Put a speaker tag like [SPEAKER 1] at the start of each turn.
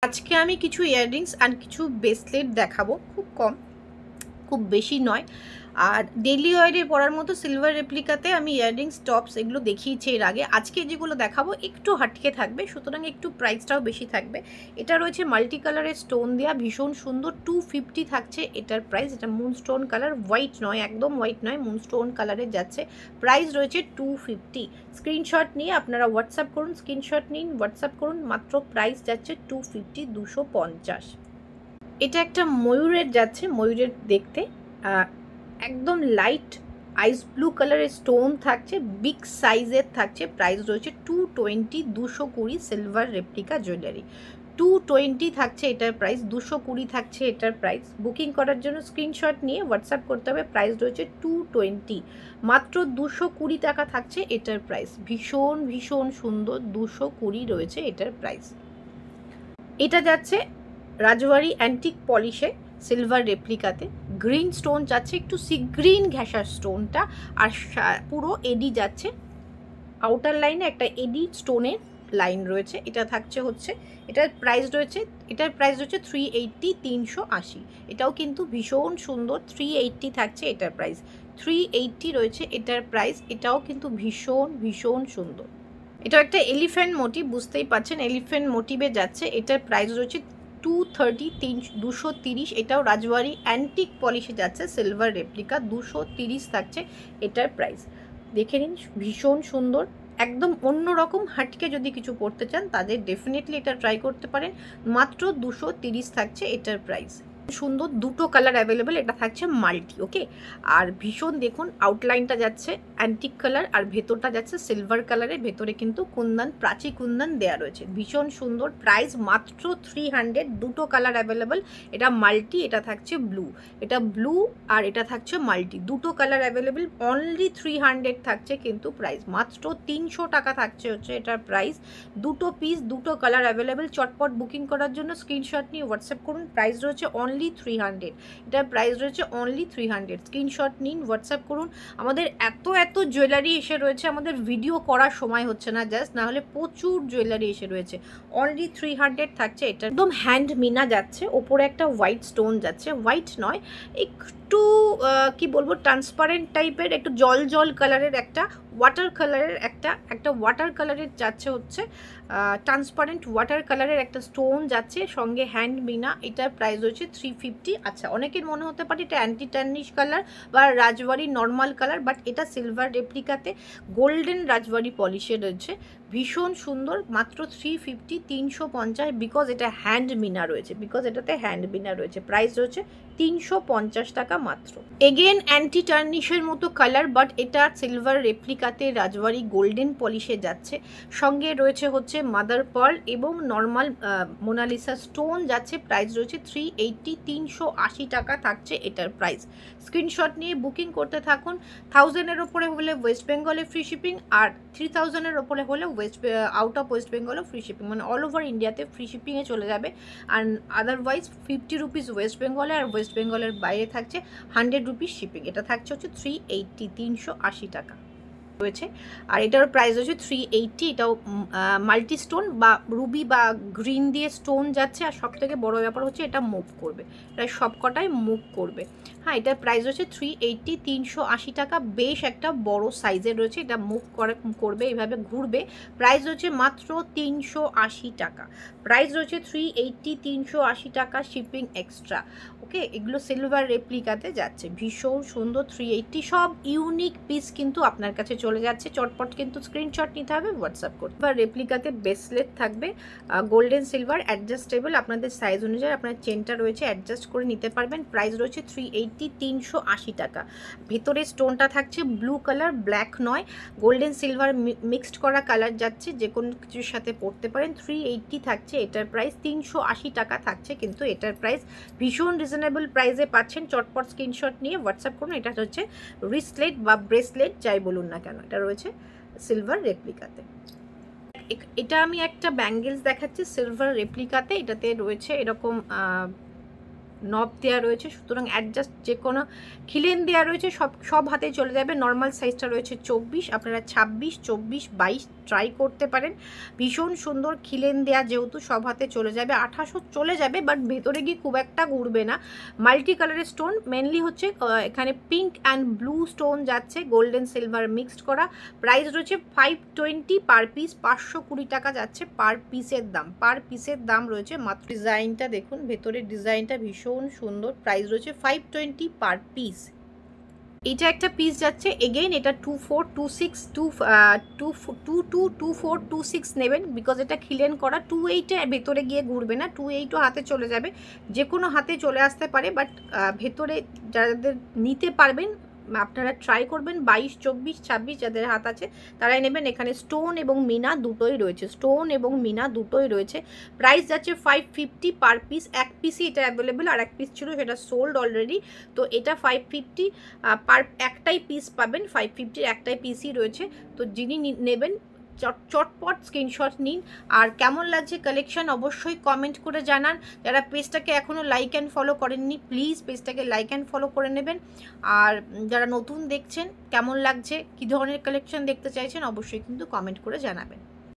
[SPEAKER 1] আজকে আমি কিছু ইয়াররিংস আর কিছু ব্রেসলেট দেখাবো, খুব কম, খুব বেশি নয়। আর ডেইলি ওয়ারে পরার মতো সিলভার রেপ্লিকাতে আমি ইয়াররিংস টপস এগুলো দেখিয়েছি এর আগে। আজকে যেগুলো দেখাবো একটু হাটকে থাকবে, সুতরাং একটু প্রাইসটাও বেশি থাকবে। এটা রয়েছে মাল্টি কালারের স্টোন দেওয়া, ভীষণ সুন্দর, 250 থাকছে এটার প্রাইস। এটা মুন স্টোন কালার, হোয়াইট নয়, একদম হোয়াইট নয়, মুন স্টোন কালারের যাচ্ছে। প্রাইস রয়েছে 250। স্ক্রিনশট নিয়ে আপনারা হোয়াটসঅ্যাপ করুন, স্ক্রিনশট নিন, হোয়াটসঅ্যাপ করুন, মাত্র প্রাইস যাচ্ছে 250, 250। এটা একটা ময়ূরের যাচ্ছে, ময়ূরের দেখতে একদম লাইট আইস ব্লু কালারের স্টোন থাকছে, বিগ সাইজের থাকছে। প্রাইস রয়েছে 220, 220 সিলভার রেপ্লিকা জুয়েলারি। 220 থাকছে এটার প্রাইস, 220 থাকছে এটার প্রাইস। বুকিং করার জন্য স্ক্রিনশট নিয়ে হোয়াটসঅ্যাপ করতে হবে। প্রাইস রয়েছে 220, মাত্র 220 টাকা থাকছে এটার প্রাইস। ভীষণ ভীষণ সুন্দর, 220 রয়েছে এটার প্রাইস। এটা যাচ্ছে Rajwari antique পলিশে silver রেপ্লিকাতে। Green stone যাচ্ছে, একটু সি গ্রিন ঘেঁষার স্টোনটা, আর পুরো এডি যাচ্ছে। আউটার লাইনে একটা এডি স্টোনের লাইন রয়েছে। এটা থাকছে হচ্ছে, এটার প্রাইস রয়েছে 380, 380। এটাও কিন্তু ভীষণ সুন্দর, 380 থাকছে এটার প্রাইস। 380 রয়েছে এটার প্রাইস। এটাও কিন্তু ভীষণ ভীষণ সুন্দর। এটা একটা এলিফ্যান্ট মোটিভ, বুঝতেই পাচ্ছেন এলিফ্যান্ট মোটিভে যাচ্ছে। এটার প্রাইস রয়েছে 230, 230। এটাও রাজওয়ারি অ্যান্টিক পলিশে যাচ্ছে, সিলভার রেপ্লিকা, 230 থাকছে এটার প্রাইস। দেখে নিন, ভীষণ সুন্দর, একদম অন্যরকম হাটকে যদি কিছু পড়তে চান তাদের ডেফিনেটলি এটা ট্রাই করতে পারেন। মাত্র 230 থাকছে এটার প্রাইস। সুন্দর, দুটো কালার অ্যাভেলেবেল। এটা থাকছে মাল্টি, ওকে। আর ভীষণ দেখুন আউটলাইনটা যাচ্ছে অ্যান্টিক কালার, আর ভেতরটা যাচ্ছে সিলভার কালারের। ভেতরে কিন্তু কুন্দন, প্রাচী কুন্দন দেওয়া রয়েছে, ভীষণ সুন্দর। প্রাইস মাত্র 300, দুটো কালার অ্যাভেলেবেল। এটা মাল্টি, এটা থাকছে ব্লু, এটা ব্লু আর এটা থাকছে মাল্টি, দুটো কালার অ্যাভেলেবেল। অনলি 300 থাকছে কিন্তু প্রাইস, মাত্র 300 টাকা থাকছে হচ্ছে এটার প্রাইস। দুটো পিস, দুটো কালার অ্যাভেলেবেল। চটপট বুকিং করার জন্য স্ক্রিনশট নিয়ে হোয়াটসঅ্যাপ করুন। প্রাইস রয়েছে অনলি 300, এটার প্রাইস রয়েছে অনলি 300। স্ক্রিনশট নিন, হোয়াটসঅ্যাপ করুন। আমাদের এত এত জুয়েলারি এসে রয়েছে, আমাদের ভিডিও করার সময় হচ্ছে না জাস্ট, না হলে প্রচুর জুয়েলারি এসে রয়েছে। অনলি 300 থাকছে এটা। একদম হ্যান্ড মিনা যাচ্ছে, ওপরে একটা হোয়াইট স্টোন যাচ্ছে, হোয়াইট নয়, একটু কি বলবো, ট্রান্সপারেন্ট টাইপের, একটু জল জল কালারের, একটা ওয়াটার কালারের, একটা ওয়াটার কালারের যাচ্ছে হচ্ছে, ট্রান্সপারেন্ট ওয়াটার কালারের একটা স্টোন যাচ্ছে, সঙ্গে হ্যান্ড মিনা। এটার প্রাইস হচ্ছে 350। আচ্ছা, অনেকের মনে হতে পারে এটা অ্যান্টি টার্নিশ কালার বা রাজওয়ারি নর্মাল কালার, বাট এটা সিলভার রেপ্লিকাতে গোল্ডেন রাজওয়ারি পলিশে রয়েছে, ভীষণ সুন্দর। মাত্র 350, 350, বিকজ এটা হ্যান্ড মিনা রয়েছে, বিকজ এটাতে হ্যান্ড মিনা রয়েছে। প্রাইস রয়েছে 350 টাকা মাত্র। এগেন অ্যান্টি টার্নিশের মতো কালার, বাট এটা সিলভার রেপ্লিকাতে রাজওয়ারি গোল্ডেন পলিশে যাচ্ছে। সঙ্গে রয়েছে হচ্ছে মাদার পার্ল এবং নর্মাল মোনালিসা স্টোন যাচ্ছে। প্রাইস রয়েছে 380, 380 টাকা থাকছে এটার প্রাইস। স্ক্রিনশট নিয়ে বুকিং করতে থাকুন। 1000-এর ওপরে হলে ওয়েস্ট বেঙ্গলে ফ্রি শিপিং, আর 3000-এর ওপরে হলে আউট অফ ওয়েস্ট বেঙ্গলও ফ্রি শিপিং, মানে অল ওভার ইন্ডিয়াতে ফ্রি শিপিংয়ে চলে যাবে। আর আদারওয়াইজ 50 রুপিস ওয়েস্ট বেঙ্গলে, আর ওয়েস্ট বেঙ্গলের বাইরে থাকছে 100 রুপিস শিপিং। এটা থাকছে হচ্ছে 380, 380 টাকা রয়েছে। আর এটার প্রাইস হচ্ছে 380। এটাও মাল্টি স্টোন বা রুবি বা গ্রিন দিয়ে স্টোন যাচ্ছে। আর সব থেকে বড়ো ব্যাপার হচ্ছে এটা মুভ করবে, প্রায় সব কটাই মুভ করবে। হ্যাঁ, এটার প্রাইস হচ্ছে 380, 380 টাকা। বেশ একটা বড় সাইজের রয়েছে, এটা মুভ করবে, এইভাবে ঘুরবে। প্রাইস হচ্ছে মাত্র 380 টাকা। প্রাইস রয়েছে 380, 380 টাকা, শিপিং এক্সট্রা, ওকে। এগুলো সিলভার রেপ্লিকাতে যাচ্ছে, ভীষণ সুন্দর। 380, সব ইউনিক পিস কিন্তু আপনার কাছে চলে যাচ্ছে। চটপট কিন্তু স্ক্রিনশট নিতে হবে, হোয়াটসঅ্যাপ করতে। বা রেপ্লিকাতে ব্রেসলেট থাকবে, গোল্ডেন সিলভার, অ্যাডজাস্টেবল, আপনাদের সাইজ অনুযায়ী আপনার চেনটা রয়েছে, অ্যাডজাস্ট করে নিতে পারবেন। প্রাইস রয়েছে 380, 380 টাকা। ভেতরে স্টোনটা থাকছে ব্লু কালার, ব্ল্যাক নয়, গোল্ডেন সিলভার মিক্সড করা কালার যাচ্ছে, যে কোনো কিছুর সাথে পরতে পারেন। 380 থাকছে এটার প্রাইস, 380 টাকা থাকছে কিন্তু এটার প্রাইস। ভীষণ রিজনেবল প্রাইসে পাচ্ছেন। চটপট স্ক্রিনশট নিয়ে হোয়াটসঅ্যাপ করুন। এটা হচ্ছে রিস্টলেট বা ব্রেসলেট, যাই বলুন না কেন, এটা রয়েছে সিলভার রেপ্লিকাতে। এটা আমি একটা ব্যাঙ্গেলস দেখাচ্ছি সিলভার রেপ্লিকাতে। এটাতে রয়েছে এরকম নব দেওয়া রয়েছে, সুতরাং অ্যাডজাস্ট যে কোনো খিলেন দেওয়া রয়েছে, সব হাতে চলে যাবে। নর্মাল সাইজটা রয়েছে 24, আপনারা 26, 24, 22, ট্রাই করতে পারেন। ভীষণ সুন্দর খিলেন দেয়া, যেহেতু সব হাতে চলে যাবে, 2800 চলে যাবে, বাট ভেতরে গিয়ে খুব একটা ঘুরবে না। মাল্টি কালারের স্টোন মেনলি হচ্ছে এখানে পিঙ্ক অ্যান্ড ব্লু স্টোন যাচ্ছে, গোল্ডেন সিলভার মিক্সড করা। প্রাইস রয়েছে 520 পার পিস, 520 টাকা যাচ্ছে পার পিসের দাম। পার পিসের দাম রয়েছে মাত্র। ডিজাইনটা দেখুন, ভেতরের ডিজাইনটা ভীষণ সুন্দর। প্রাইস রয়েছে 520 পার পিস। এটা একটা পিস যাচ্ছে এগেইন, এটা 2426 নেবেন, বিকজ এটা খিলেন করা। 28-এ ভেতরে গিয়ে ঘুরবে না, 28ও হাতে চলে যাবে, যে কোনো হাতে চলে আসতে পারে, বাট ভেতরে যাদের নিতে পারবেন আপনারা ট্রাই করবেন। 22, 24, 26 যাদের হাত আছে তারাই নেবেন। এখানে স্টোন এবং মিনা দুটোই রয়েছে, স্টোন এবং মিনা দুটোই রয়েছে। প্রাইস যাচ্ছে 550 পার পিস। এক পিসই এটা অ্যাভেলেবেল, আর এক পিস ছিল সেটা সোল্ড অলরেডি। তো এটা 550 পার একটাই পিস পাবেন, 550 একটাই পিসই রয়েছে। তো যিনি নেবেন চটপট স্ক্রিনশট নিন। আর কেমন লাগছে কালেকশন অবশ্যই কমেন্ট করে জানান। যারা পেজটাকে এখনও লাইক অ্যান্ড ফলো করেননি, প্লিজ পেজটাকে লাইক অ্যান্ড ফলো করে নেবেন। আর যারা নতুন দেখছেন, কেমন লাগছে, কী ধরনের কালেকশন দেখতে চাইছেন, অবশ্যই কিন্তু কমেন্ট করে জানাবেন।